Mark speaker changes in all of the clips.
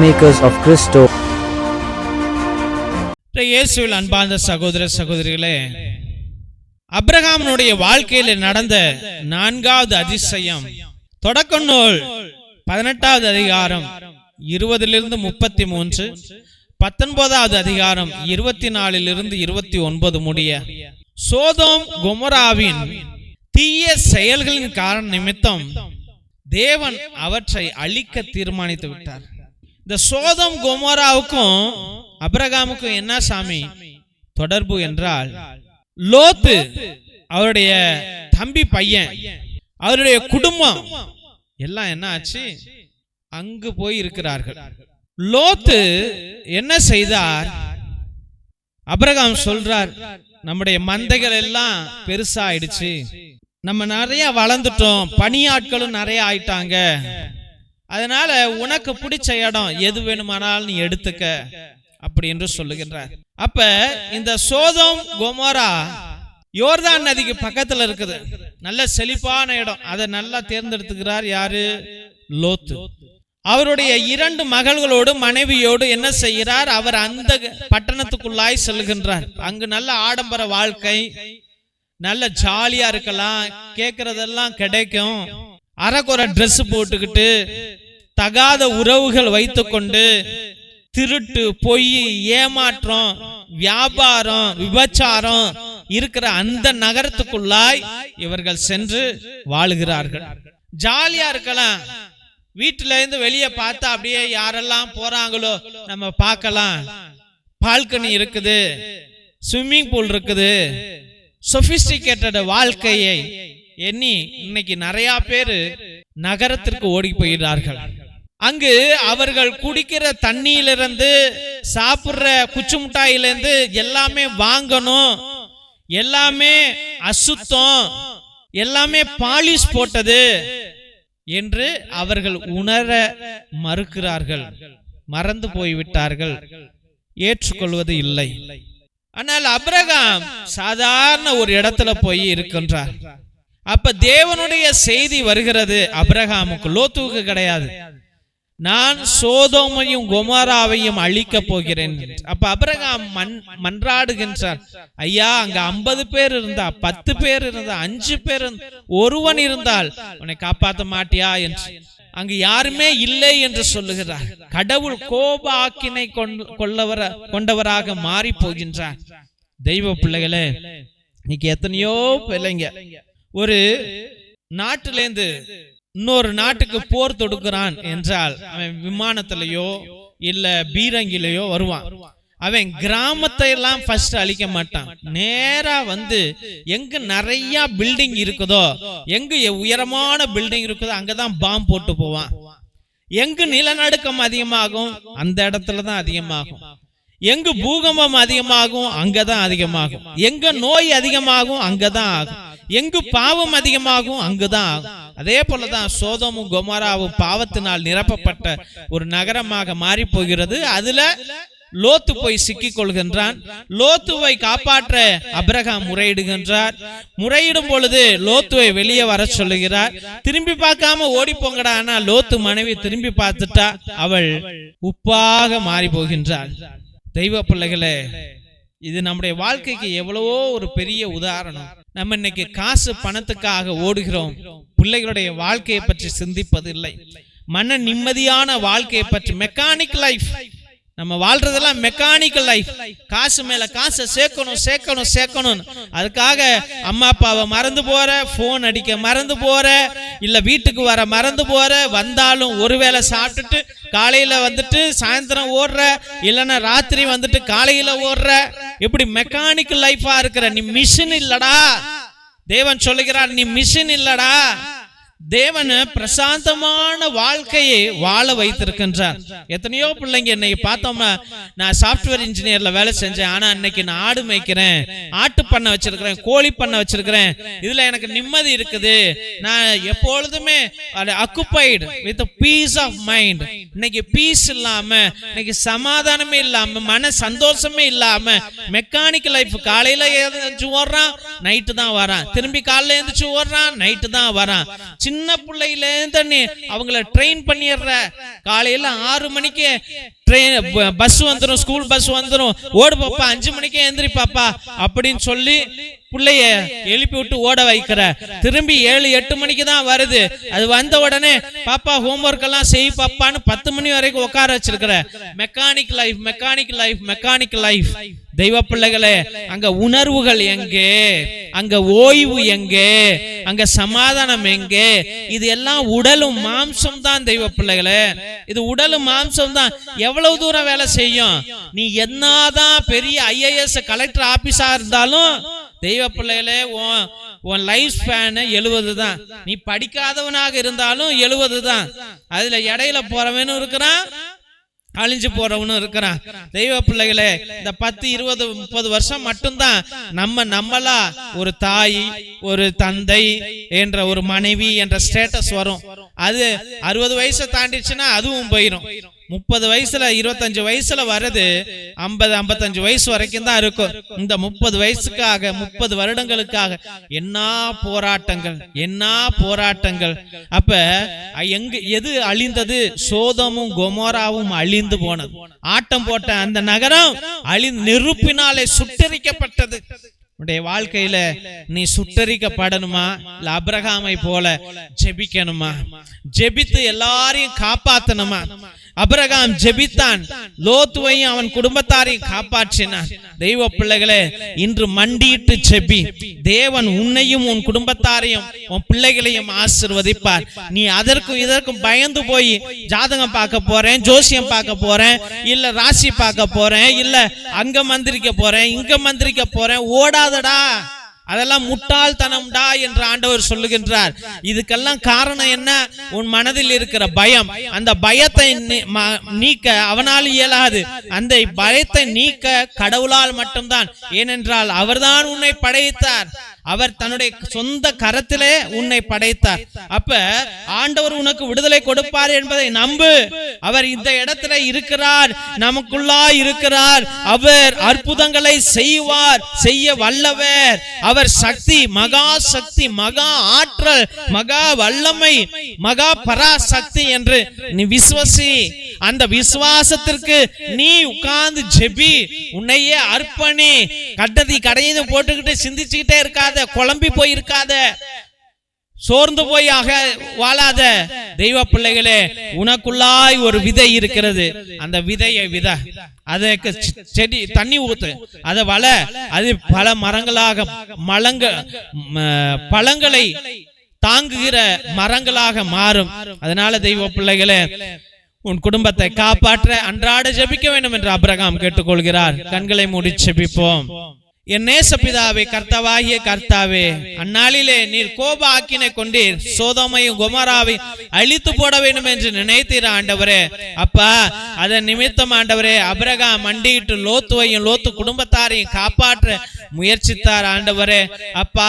Speaker 1: Peacemakers of Christo.
Speaker 2: இயேசுவில் அன்பார்ந்த சகோதர சகோதரிகளே, ஆபிரகாமுடைய வாழ்க்கையில் நடந்த 4வது அதிசயம் தொடக்க நூல் 18வது அதிகாரம் 20-33, 19வது அதிகாரம் 24-29 முடிய. சோதோம் கொமோராவின் தீய செயல்களின் காரண நிமித்தம் தேவன் அவற்றை அழிக்க தீர்மானித்து விட்டார். இந்த சோதோம் கொமோராவுக்கும் ஆபிரகாமுக்கும் என்ன சாமி தொடர்பு என்றால், லோத்து அவருடைய தம்பி பையன், அவருடைய குடும்பம் எல்லாம் என்ன ஆச்சு, அங்கு போய் இருக்கிறார்கள். லோத்து என்ன செய்தார்? ஆபிரகாம் சொல்றார், நம்முடைய மந்தைகள் எல்லாம் பெருசா ஆயிடுச்சு, நம்ம நிறைய வளர்ந்துட்டோம், பணியாட்களும் நிறைய ஆயிட்டாங்க, அதனால உனக்கு பிடிச்ச இடம் எது வேணுமானாலும் நீ எடுத்துக்க அப்படி என்று சொல்லுகின்றார். அப்ப இந்த சோதோம் கொமோரா யோர்தான் நதிக்கு பக்கத்துல இருக்குது, நல்ல செழிப்பான இடம், அதை நல்லா தேர்ந்தெடுத்துக்கிறார். யாரு? லோத்து. அவருடைய 2 மகள்களோடு மனைவியோடு என்ன செய்கிறார்? அவர் அந்த பட்டணத்துக்குள்ளாய் செல்கின்றார். அங்கு நல்ல ஆடம்பர வாழ்க்கை, நல்ல ஜாலியா இருக்கலாம், கேட்கறதெல்லாம் கிடைக்கும். அரைக்குறை ட்ரெஸ் போட்டுக்கிட்டு தகாத உறவுகள் வைத்துக்கொண்டு திருட்டு, பொய், ஏமாற்றம், வியாபாரம், விபச்சாரம் இருக்கிற அந்த நகரத்துக்குள்ளாய் இவர்கள் சென்று வாழுகிறார்கள். ஜாலியா இருக்கலாம், வீட்டுல இருந்து வெளியே பார்த்தா அப்படியே யாரெல்லாம் போறாங்களோ நம்ம பார்க்கலாம். பால்கனி இருக்குது, ஸ்விம்மிங் பூல் இருக்குது, சொபிஸ்டிகேட்டட் வாழ்க்கையை எண்ணி இன்னைக்கு நிறைய பேரு நகரத்திற்கு ஓடி போகிறார்கள். அங்கு அவர்கள் குடிக்கிற தண்ணியிலிருந்து, சாப்பிடுற குச்சி முட்டாயிலிருந்து எல்லாமே வாங்கணும், எல்லாமே அசுத்தம், எல்லாமே பாலிஷ் போட்டது என்று அவர்கள் உணர மறுக்கிறார்கள், மறந்து போய்விட்டார்கள், ஏற்றுக்கொள்வது இல்லை. ஆனால் ஆபிரகாம் சாதாரண ஒரு இடத்துல போய் இருக்கின்றார். அப்ப தேவனுடைய செய்தி வருகிறது ஆபிரகாமுக்கு, லோத்துவுக்கு கிடையாது. நான் சோதோமையும் கொமோராவையும் அழிக்க போகிறேன். அப்ப ஆபிரகாம் மன்றாடுகின்றார், ஐயா, அங்க 50 பேர் இருந்தா, 10 பேர் இருந்தா, 5 பேர் ஒருவன் இருந்தால் உன்னை காப்பாற்ற மாட்டியா என்று. அங்கு யாருமே இல்லை என்று சொல்லுகிறார். கடவுள் கோப ஆக்கினை கொண்டவராக மாறி போகின்றார். தெய்வ பிள்ளைகளே, இன்னைக்கு எத்தனையோ பிள்ளைங்க ஒரு நாட்டிலேருந்து இன்னொரு நாட்டுக்கு போர் தொடுக்கிறான் என்றால் அவன் விமானத்திலேயோ இல்ல பீரங்கிலேயோ வருவான். அவன் கிராமத்தை எல்லாம் ஃபர்ஸ்ட் அழிக்க மாட்டான், நேரா வந்து எங்க நிறைய பில்டிங் இருக்குதோ, எங்க உயரமான பில்டிங் இருக்குதோ அங்கதான் பாம்பு போட்டு போவான். எங்கு நிலநடுக்கம் அதிகமாகும் அந்த இடத்துலதான் அதிகமாகும், எங்கு பூகம்பம் அதிகமாகும் அங்கதான் அதிகமாகும், எங்க நோய் அதிகமாகும் அங்கதான் ஆகும், எங்கு பாவம் அதிகமாகும் அங்குதான் ஆகும். அதே போலதான் சோதோமும் கொமோராவும் பாவத்தினால் நிரப்பப்பட்ட ஒரு நகரமாக மாறி போகிறது. அதுல லோத்து போய் சிக்கிக் கொள்கின்றான். லோத்துவை காப்பாற்ற ஆபிரகாம் முறையிடுகின்றார். முறையிடும் பொழுது லோத்துவை வெளியே வர சொல்லுகிறார். திரும்பி பார்க்காம ஓடி போங்கடா. ஆனா லோத்து மனைவி திரும்பி பார்த்துட்டா, அவள் உப்பாக மாறி போகின்றாள். தெய்வ பிள்ளைகளே, இது நம்முடைய வாழ்க்கைக்கு எவ்வளவோ ஒரு பெரிய உதாரணம். நம்ம இன்னைக்கு காசு பணத்துக்காக ஓடுகிறோம், பிள்ளைகளுடைய வாழ்க்கையை பற்றி சிந்திப்பதில்லை. மன நிம்மதியான வாழ்க்கையை பற்றி, மெக்கானிக் லைஃப், நம்ம வாழ்றதெல்லாம் மெக்கானிக்கல் லைஃப். காசு மேல காசை சேர்க்கணும் சேர்க்கணும் சேர்க்கணும், அதுக்காக அம்மா அப்பாவை மறந்து போற, போன் அடிக்க மறந்து போற, இல்ல வீட்டுக்கு வர மறந்து போற, வந்தாலும் ஒருவேளை சாப்பிட்டுட்டு காலையில வந்துட்டு சாயந்தரம் ஓடுற, இல்லைன்னா ராத்திரி வந்துட்டு காலையில ஓடுற, இப்படி மெக்கானிக்கல் லைஃபா இருக்கிற நீ மிஷின் இல்லடா. தேவன் சொல்லுகிறார், நீ மிஷின் இல்லடா. தேவன் பிரசாந்தமான வாழ்க்கையை வாழ வைத்திருக்கின்றார். எத்தனையோ பிள்ளைங்க இன்னைக்கு பார்த்தோம்னா, நான் சாப்ட்வேர் இன்ஜினியர்ல வேலை செஞ்சேன், ஆனா இன்னைக்கு நான் ஆடு மேய்க்கிறேன், ஆட்டு பண்ண வச்சிருக்கிறேன், கோழி பண்ண வச்சிருக்கிறேன், இதுல எனக்கு நிம்மதி இருக்குது, நான் எப்பொழுதுமே அக்குபைடு வித் பீஸ் ஆஃப் மைண்ட். இன்னைக்கு பீஸ் இல்லாம, இன்னைக்கு சமாதானமே இல்லாம, மன சந்தோஷமே இல்லாம மெக்கானிக்கல் லைஃப். காலையில எழுந்துச்சு ஓடுறான், நைட்டு தான் வரான், திரும்பி காலையில எழுந்துச்சு ஓடுறான், நைட்டு தான் வரான். சின்ன பிள்ளையில இருந்து அவங்கள ட்ரெயின் பண்ணிடுற. காலையில 6 மணிக்கு ட்ரெயின் பஸ் வந்துடும், ஸ்கூல் பஸ் வந்துடும், ஓடு பாப்பா 5 மணிக்கே எந்திரி பாப்பா அப்படின்னு சொல்லி பிள்ளைய எழுப்பி விட்டு ஓட வைக்கிற. திரும்பி 7-8 மணிக்கு தான் வருது. அது வந்த உடனே பாப்பா ஹோம்ஒர்க் எல்லாம் செய் பாப்பான்னு 10 மணி வரைக்கும் உட்கார வச்சிருக்கிற. Mechanic life, mechanic life, mechanic life. தெய்வ பிள்ளைகளே, அங்க உணர்வுகள் எங்கே? அங்க ஓய்வு எங்கே? அங்க சமாதானம் எங்கே? இது எல்லாம் உடலும் மாம்சம் தான் தெய்வ பிள்ளைகளே. இது உடலும் மாம்சம் தான். எவ்வளவு தூரம் வேலை செய்யும்? நீ என்னதான் பெரிய IAS கலெக்டர் ஆபீஸா இருந்தாலும் தெய்வ பிள்ளைகளே, உன் லைஃப் ஸ்பேன் 70 தான். நீ படிக்காதவனாக இருந்தாலும் 70 தான். அதுல இடையில போறவனும் இருக்கிறான், அழிஞ்சு போறவனும் இருக்கிறான். தெய்வ பிள்ளைகளே, இந்த 10, 20, 30 வருஷம் மட்டும்தான் நம்மளா ஒரு தாய், ஒரு தந்தை என்ற ஒரு மனைவி என்ற ஸ்டேட்டஸ் வரும். அது 60 வயசை தாண்டிச்சுன்னா அதுவும் போயிடும். 30 வயசுல 25 வயசுல வர்றது 50-55 வயசு வரைக்கும் தான் இருக்கும். இந்த 30 வயசுக்காக 30 வருடங்களுக்காக என்ன போராட்டங்கள், என்ன போராட்டங்கள். அப்ப எது அழிந்தது? சோதமும் கொமோராவும் அழிந்து போனது. ஆட்டம் போட்ட அந்த நகரம் நெருப்பினாலே சுட்டெரிக்கப்பட்டது. உன்னுடைய வாழ்க்கையில நீ சுட்டரிக்கப்படணுமா? இல்ல அபிரகாமை போல ஜெபிக்கணுமா? ஜெபித்து எல்லாரையும் காப்பாத்தணுமா? அபிரகாம் ஜெபித்தான், லோத்துவையும் அவன் குடும்பத்தாரையும் காப்பாற்றினான். தெய்வ பிள்ளைகளே, இன்று மண்டியிட்டு ஜெபி. தேவன் உன்னையும் உன் குடும்பத்தாரையும் உன் பிள்ளைகளையும் ஆசீர்வதிப்பார். நீ அதற்கும் இதற்கும் பயந்து போய் ஜாதகம் பார்க்க போறேன், ஜோசியம் பார்க்க போறேன், இல்ல ராசி பார்க்க போறேன், இல்ல அங்க மந்திரிக்க போறேன், இங்க மந்திரிக்க போறேன், ஓடாதடா. அதெல்லாம் முட்டாள்தனம்டா என்று ஆண்டவர் சொல்லுகின்றார். இதுக்கெல்லாம் காரணம் என்ன? உன் மனதில் இருக்கிற பயம். அந்த பயத்தை நீக்க அவனால் இயலாது. அந்த பயத்தை நீக்க கடவுளால் மட்டும்தான். ஏனென்றால் அவர்தான் உன்னை படைத்தார். அவர் தன்னுடைய சொந்த கரத்திலே உன்னை படைத்தார். அப்ப ஆண்டவர் உனக்கு விடுதலை கொடுப்பார் என்பதை நம்பு. அவர் இந்த இடத்துல இருக்கிறார், நமக்குள்ளா இருக்கிறார். அவர் அற்புதங்களை செய்வார், செய்ய வல்லவர். அவர் சக்தி, மகா சக்தி, மகா ஆற்றல், மகா வல்லமை, மகா பராசக்தி என்று நீ விசுவாசி. அந்த விசுவாசத்திற்கு நீ உட்கார்ந்து ஜெபி, உன்னையே அர்ப்பணி. கடையை போட்டுக்கிட்டு சிந்திச்சுக்கிட்டே இருக்காத, குழம்பி போயிருக்காத, சோர்ந்து போய் வாழாத. தெய்வ பிள்ளைகளே, உனக்குள்ளாய் ஒரு விதை இருக்கிறது. அந்த விதையை அதற்கு செடி தண்ணி ஊத்து, அதை வள, அது பல மரங்களாக பழங்களை தாங்குகிற மரங்களாக மாறும். அதனால தெய்வ பிள்ளைகளே, உன் குடும்பத்தை காப்பாற்ற அன்றாட ஜெபிக்க வேண்டும் என்று ஆபிரகாம் கேட்டுக்கொள்கிறார். கண்களை மூடி ஜெபிப்போம். என் நேசபிதாவே, கர்த்தாவாகிய கர்த்தாவே, அந்நாளிலே நீர் கோப ஆக்கினை கொண்டீர், சோதோமையும் கொமோராவையும் அழித்து போட வேண்டும் என்று நினைத்தீர் ஆண்டவரே. அப்பா, அதன் நிமித்தம் ஆண்டவரே, ஆபிரகாம் மண்டியிட்டு லோத்துவையும் லோத்து குடும்பத்தாரையும் காப்பாற்ற முயற்சித்தார் ஆண்டவரே. அப்பா,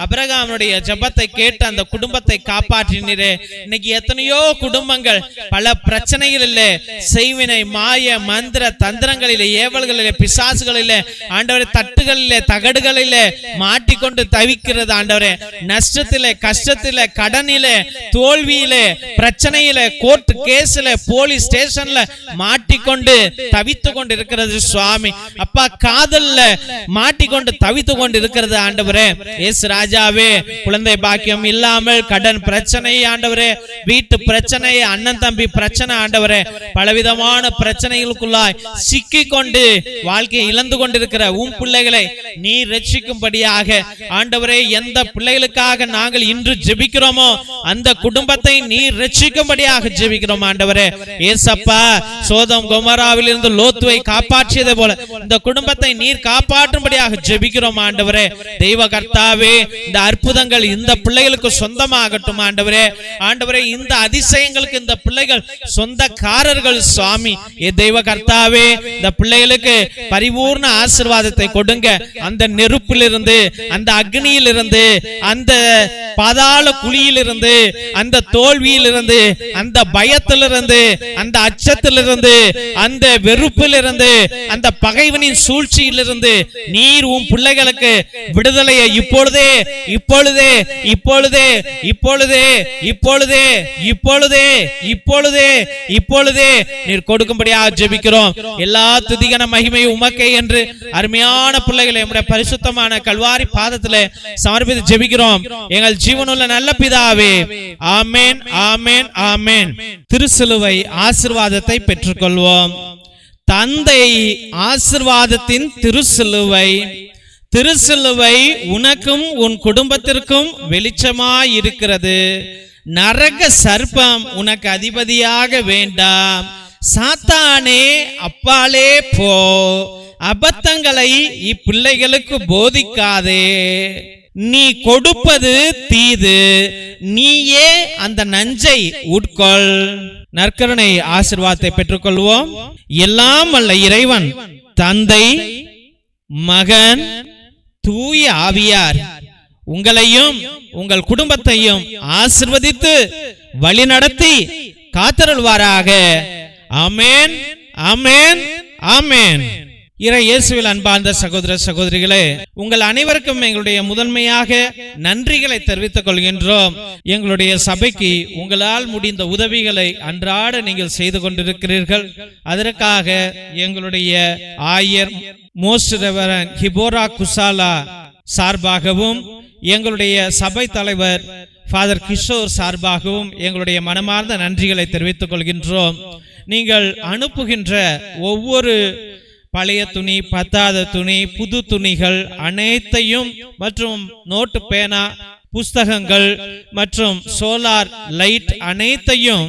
Speaker 2: ஆபிரகாமுடைய ஜெபத்தை கேட்டு அந்த குடும்பத்தை காப்பாற்றினீரே. இன்னைக்கு எத்தனையோ குடும்பங்கள் பல பிரச்சனைகளிலே, செய்வினை, மாய, மந்திர தந்திரங்களிலே, ஏவல்களிலே, பிசாசுகளிலே ஆண்டவரே, தட்டுகளிலே, தகடுகளிலே மாட்டிக்கொண்டு தவிக்கிறது ஆண்டவரே. நஷ்டத்திலே, கஷ்டத்திலே, கடனிலே, தோல்வியிலே, பிரச்சனையிலே, கோர்ட் கேஸ்ல, போலீஸ் ஸ்டேஷன்ல மாட்டிக்கொண்டு தவித்து கொண்டு இருக்கிறது சுவாமி. அப்பா, காதல்ல மாட்டிக்கொண்டு தவித்து கொண்டு இருக்கிறது ஆண்டவரே. இயேசு ராஜாவே, குழந்தை பாக்கியம் இல்லாமல் கடன் பிரச்சனை ஆண்டவரே, வீட்டு பிரச்சனை, அண்ணன் தம்பி பிரச்சனை ஆண்டவரே, பலவிதமான பிரச்சனைகளுக்குள்ளாய் சிக்கிக் கொண்டு வாழ்க்கையை இழந்து கொண்டிருக்கிற உன் பிள்ளைகளை நீ ரட்சிக்கும்படியாக ஆண்டவரே, எந்த பிள்ளைகளுக்காக நாங்கள் இன்று ஜெபிக்கிறோமோ அந்த குடும்பத்தை நீ ரட்சிக்கும்படியாக ஜெபிக்கிறோம் ஆண்டவரே. ஏசப்பா, சோதம் கொமோராவில் இருந்து லோத்துவை காப்பாற்றியது போல இந்த குடும்பத்தை நீர் காப்பாற்றும்படியாக ஜெபிக்கிறோம் ஆண்டவரே. தெய்வ கர்த்தாவே, இந்த அற்புதங்கள் இந்த பிள்ளைகளுக்கு சொந்தமாகட்டும் ஆண்டவரே. ஆண்டவரே, இந்த அதிசயங்களுக்கு இந்த பிள்ளைகள் சொந்தக்காரர்கள் சுவாமி. தெய்வ கர்த்தாவே, இந்த பிள்ளைகளுக்கு பரிபூர்ண ஆசீர்வாதத்தை கொடுங்க. அந்த நெருப்பிலிருந்து, அந்த அக்னியிலிருந்து, அந்த பாதாள குழியிலிருந்து, அந்த தோல்வியிலிருந்து, அந்த பயத்திலிருந்து, அந்த அச்சத்திலிருந்து, அந்த வெறுப்பிலிருந்து, அந்த பகைவனின் சூழ்ச்சியிலிருந்து நீர் உன் பிள்ளைகளுக்கு விடுதலையை இப்பொழுதே இப்பொழுதே இப்பொழுதே இப்பொழுதே இப்பொழுதே இப்பொழுதே இப்பொழுதே இப்பொழுதே நீர் கொடுக்கும்படியாக ஜெபிக்கிறோம். எல்லா துதிகன மகிமை உமக்கே என்று அருமையான பிள்ளைகளை நம்முடைய பரிசுத்தமான கல்வாரி பாதத்திலே சமர்ப்பித்து ஜெபிக்கிறோம். எங்கள் ஜீவனுள்ள நல்ல பிதாவே, ஆமென், ஆமென், ஆமென். திருசிலுவை ஆசீர்வாதத்தை பெற்றுக்கொள்வோம். தந்தை ஆசீர்வாதத்தின் திருசிலுவை, திருசிலுவை உனக்கும் உன் குடும்பத்திற்கும் வெளிச்சமாய் இருக்கிறது. நரக சர்ப்பம் உனக்கு அதிபதியாக வேண்டாம். சாத்தானே அப்பாலே போ. அபத்தங்களை இப்பிள்ளைகளுக்கு போதிக்காதே. நீ கொடுப்பது தீது, நீயே அந்த நஞ்சை உட்கொள். நற்கருணை ஆசீர்வாதத்தை பெற்றுக்கொள்வோம். எல்லாம் வல்ல இறைவன் தந்தை, மகன், தூய ஆவியார் உங்களையும் உங்கள் குடும்பத்தையும் ஆசீர்வதித்து வழிநடத்தி காத்தருள்வாராக. ஆமென், ஆமென், ஆமென். இறை இயேசுவில் அன்பார்ந்த சகோதர சகோதரிகளே, உங்கள் அனைவருக்கும் எங்களுடைய முதன்மையாக நன்றிகளை தெரிவித்துக் கொள்கின்றோம். எங்களுடைய சபைக்கு உங்களால் முடிந்த உதவிகளை அன்றாட நீங்கள் செய்து கொண்டிருக்கிறீர்கள். அதற்காக எங்களுடைய ஆயர் மோஸ்ட் ரெவரண்ட் ஹிபோரா குசாலா சார்பாகவும், எங்களுடைய சபை தலைவர் ஃபாதர் கிஷோர் சார்பாகவும் எங்களுடைய மனமார்ந்த நன்றிகளை தெரிவித்துக் கொள்கின்றோம். நீங்கள் அனுப்புகின்ற ஒவ்வொரு பழைய துணி, பத்தாத துணி, புது துணிகள் அனைத்தையும் மற்றும் நோட்டு, பேனா, புஸ்தகங்கள் மற்றும் சோலார் லைட் அனைத்தையும்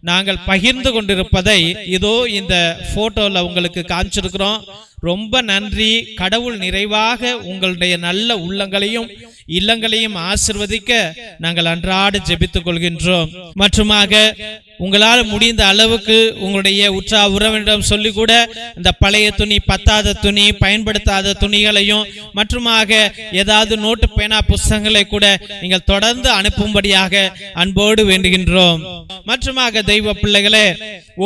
Speaker 2: நாங்கள் பகிர்ந்து கொண்டிருப்பதை இதோ இந்த போட்டோல உங்களுக்கு காமிச்சிருக்கிறோம். ரொம்ப நன்றி. கடவுள் நிறைவாக உங்களுடைய நல்ல உள்ளங்களையும் இல்லங்களையும் ஆசீர்வதிக்க நாங்கள் அன்றாட ஜெபித்துக் கொள்கின்றோம். மற்றுமாக உங்களால் முடிந்த அளவுக்கு உங்களுடைய உற்றா உறவினரிடம் சொல்லி கூட இந்த பழைய துணி, பத்தாத துணி, பயன்படுத்தாத துணிகளையும் மற்றுமாக ஏதாவது நோட்டு, பேனா, புஸ்தகங்களை கூட நீங்கள் தொடர்ந்து அனுப்பும்படியாக அன்போடு வேண்டுகின்றோம். மற்றுமாக தெய்வ பிள்ளைகளே,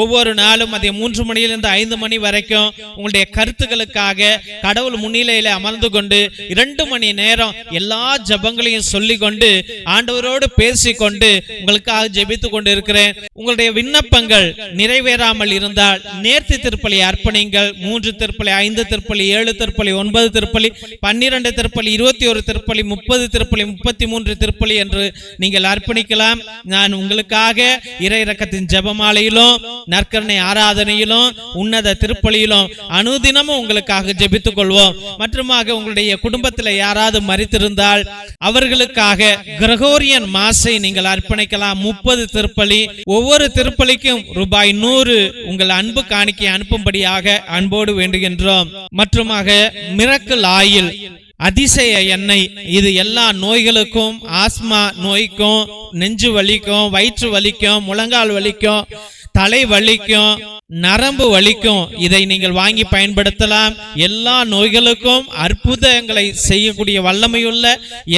Speaker 2: ஒவ்வொரு நாளும் அதை 3 மணியிலிருந்து 5 மணி வரைக்கும் உங்களுடைய கருத்துக்களுக்காக கடவுள் முன்னிலையில அமர்ந்து கொண்டு 2 மணி நேரம் எல்லா ஜெபங்களையும் சொல்லிக் கொண்டு ஆண்டவரோடு பேசிக்கொண்டு உங்களுக்காக ஜெபித்துக் கொண்டு இருக்கிறேன். உங்களுடைய விண்ணப்பங்கள் நிறைவேறாமல் இருந்தால் நேர்த்தி திருப்பலி அர்ப்பணிங்கள். 3 திருப்பலி, 5 திருப்பலி, 7 திருப்பலி, 9 திருப்பலி, 12 திருப்பலி, 21 திருப்பலி, 30 திருப்பலி, 33 திருப்பலி என்று நீங்கள் அர்ப்பணிக்கலாம். நான் உங்களுக்காக இறை இரக்கத்தின் ஜெபமாலையிலும் நற்கருணை ஆராதனையிலும் உன்னத திருப்பலியிலும் அனுதினமும் உங்களுக்காக ஜெபித்துக் கொள்வோம். மற்றுமாக உங்களுடைய குடும்பத்தில் யாராவது மரித்திருந்தால் அவர்களுக்காக கிரகோரியன் மாசை நீங்கள் அர்ப்பணிக்கலாம். 30 திருப்பலி, ஒவ்வொரு திருப்பலிக்கும் ரூபாய் 100 உங்கள் அன்பு காணிக்கை அனுப்பும்படியாக அன்போடு வேண்டுகின்றோம். மற்றுமாக மிரக்கிள் ஆயில், அதிசய எண்ணெய், இது எல்லா நோய்களுக்கும், ஆஸ்மா நோய்க்கும், நெஞ்சு வலிக்கும், வயிற்று வலிக்கும், முழங்கால் வலிக்கும், தலை வலிக்கும், நரம்பு வலிக்கும் இதை நீங்கள் வாங்கி பயன்படுத்தலாம். எல்லா நோய்களுக்கும் அற்புதங்களை செய்யக்கூடிய வல்லமையுள்ள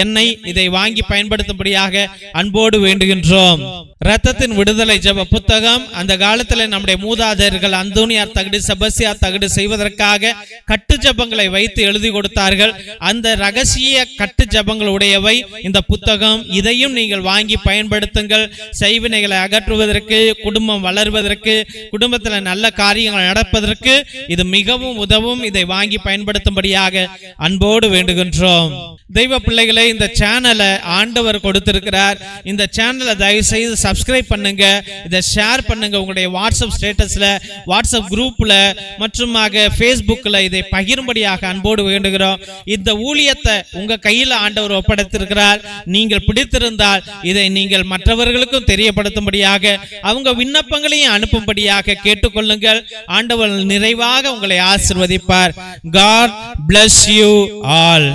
Speaker 2: எண்ணெய், இதை வாங்கி பயன்படுத்தும்படியாக அன்போடு வேண்டுகின்றோம். இரத்தத்தின் விடுதலை ஜெப புத்தகம் அந்த காலத்தில் நம்முடைய மூதாதையர்கள் அந்தோனியார் தகடு, செபஸ்தியார் தகடு செய்வதற்காக கட்டு ஜெபங்களை வைத்து எழுதி கொடுத்தார்கள். அந்த ரகசிய கட்டு ஜெபங்கள் உடையவை இந்த புத்தகம். இதையும் நீங்கள் வாங்கி பயன்படுத்துங்கள். செய்வினைகளை அகற்றுவதற்கு, குடும்பம் வளர்வதற்கு, குடும்பத்தில் நல்ல காரியங்கள் நடப்பதற்கு இது மிகவும் உதவும். இதை வாங்கி பயன்படுத்தும்படியாக அன்போடு வேண்டுகின்றோம். தெய்வ பிள்ளைகளை, இந்த சேனலை ஆண்டவர் கொடுத்திருக்கிறார். இந்த சேனலை தயவு செய்து சப்ஸ்கிரைப் பண்ணுங்க, இதை ஷேர் பண்ணுங்க. உங்களுடைய வாட்ஸ்அப் ஸ்டேட்டஸ்ல, வாட்ஸ்அப் குரூப்ல மற்றும் ஃபேஸ்புக்ல இதை பகிரும்படியாக அன்போடு வேண்டுகிறோம். இந்த ஊழியத்தை உங்க கையில் ஆண்டவர் ஒப்படைத்திருக்கிறார். நீங்கள் பிடித்திருந்தால் இதை நீங்கள் மற்றவர்களுக்கும் தெரியப்படுத்தும்படியாக, அவங்க விண்ணப்பங்களையும் அனுப்பும்படியாக கேட்டுக்கொள்ளுங்கள். ஆண்டவர் நிறைவாக உங்களை ஆசீர்வதிப்பார். God bless you all.